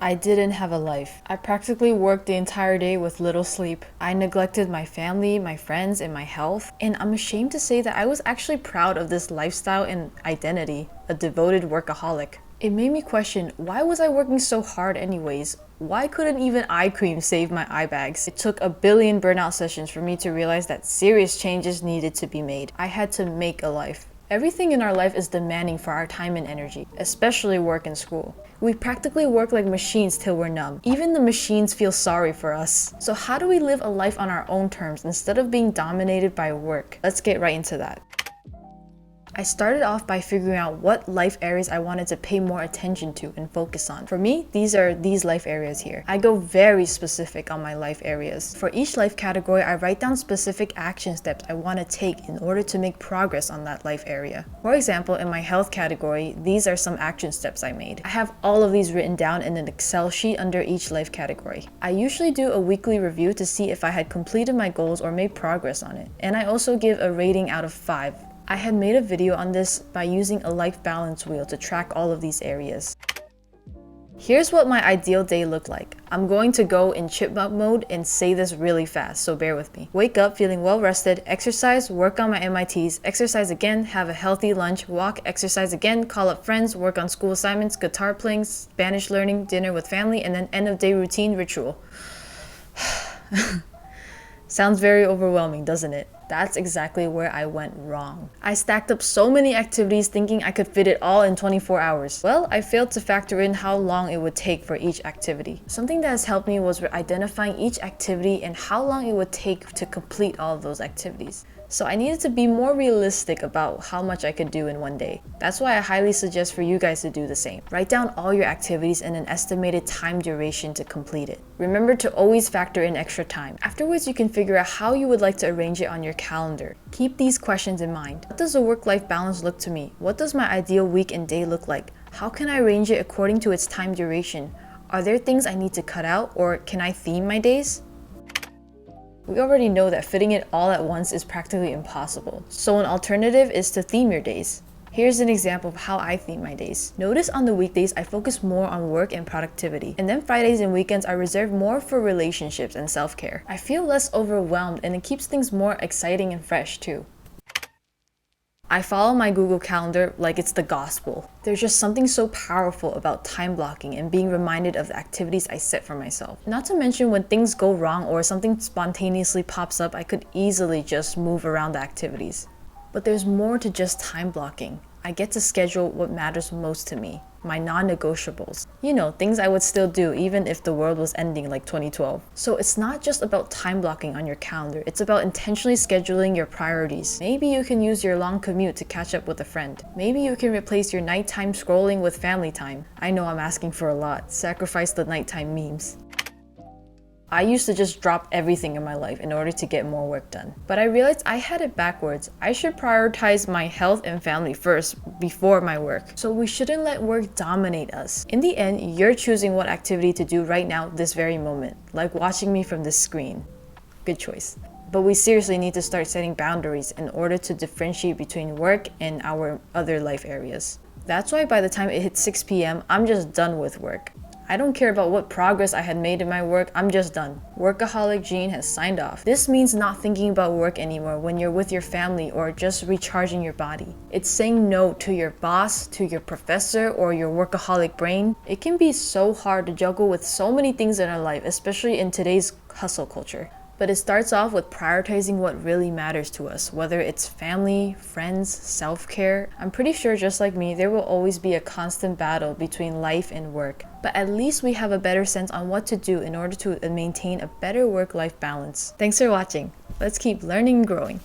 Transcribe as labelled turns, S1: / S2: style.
S1: I didn't have a life. I practically worked the entire day with little sleep. I neglected my family, my friends, and my health. And I'm ashamed to say that I was actually proud of this lifestyle and identity, a devoted workaholic. It made me question, why was I working so hard anyways? Why couldn't even eye cream save my eye bags? It took a billion burnout sessions for me to realize that serious changes needed to be made. I had to make a life. Everything in our life is demanding for our time and energy, especially work and school. We practically work like machines till we're numb. Even the machines feel sorry for us. So how do we live a life on our own terms instead of being dominated by work? Let's get right into that. I started off by figuring out what life areas I wanted to pay more attention to and focus on. For me, these are these life areas here. I go very specific on my life areas. For each life category, I write down specific action steps I want to take in order to make progress on that life area. For example, in my health category, these are some action steps I made. I have all of these written down in an Excel sheet under each life category. I usually do a weekly review to see if I had completed my goals or made progress on it. And I also give a rating out of 5. I had made a video on this by using a life balance wheel to track all of these areas. Here's what my ideal day looked like. I'm going to go in chipmunk mode and say this really fast, so bear with me. Wake up feeling well rested, exercise, work on my MITs, exercise again, have a healthy lunch, walk, exercise again, call up friends, work on school assignments, guitar playing, Spanish learning, dinner with family, and then end of day routine ritual. Sounds very overwhelming, doesn't it? That's exactly where I went wrong. I stacked up so many activities thinking I could fit it all in 24 hours. Well, I failed to factor in how long it would take for each activity. Something that has helped me was identifying each activity and how long it would take to complete all of those activities. So I needed to be more realistic about how much I could do in one day. That's why I highly suggest for you guys to do the same. Write down all your activities and an estimated time duration to complete it. Remember to always factor in extra time. Afterwards, you can figure out how you would like to arrange it on your calendar. Keep these questions in mind. What does a work-life balance look to me? What does my ideal week and day look like? How can I arrange it according to its time duration? Are there things I need to cut out, or can I theme my days? We already know that fitting it all at once is practically impossible, so an alternative is to theme your days. Here's an example of how I theme my days. Notice on the weekdays I focus more on work and productivity, and then Fridays and weekends I reserve more for relationships and self-care. I feel less overwhelmed and it keeps things more exciting and fresh too. I follow my Google Calendar like it's the gospel. There's just something so powerful about time blocking and being reminded of the activities I set for myself. Not to mention when things go wrong or something spontaneously pops up, I could easily just move around the activities. But there's more to just time blocking. I get to schedule what matters most to me, my non-negotiables. You know, things I would still do even if the world was ending like 2012. So it's not just about time blocking on your calendar, it's about intentionally scheduling your priorities. Maybe you can use your long commute to catch up with a friend. Maybe you can replace your nighttime scrolling with family time. I know I'm asking for a lot. Sacrifice the nighttime memes. I used to just drop everything in my life in order to get more work done. But I realized I had it backwards. I should prioritize my health and family first before my work. So we shouldn't let work dominate us. In the end, you're choosing what activity to do right now, this very moment. Like watching me from this screen. Good choice. But we seriously need to start setting boundaries in order to differentiate between work and our other life areas. That's why by the time it hits 6 p.m., I'm just done with work. I don't care about what progress I had made in my work, I'm just done. Workaholic Jean has signed off. This means not thinking about work anymore when you're with your family or just recharging your body. It's saying no to your boss, to your professor, or your workaholic brain. It can be so hard to juggle with so many things in our life, especially in today's hustle culture. But it starts off with prioritizing what really matters to us, whether it's family, friends, self-care. I'm pretty sure just like me, there will always be a constant battle between life and work. But at least we have a better sense on what to do in order to maintain a better work-life balance. Thanks for watching. Let's keep learning and growing.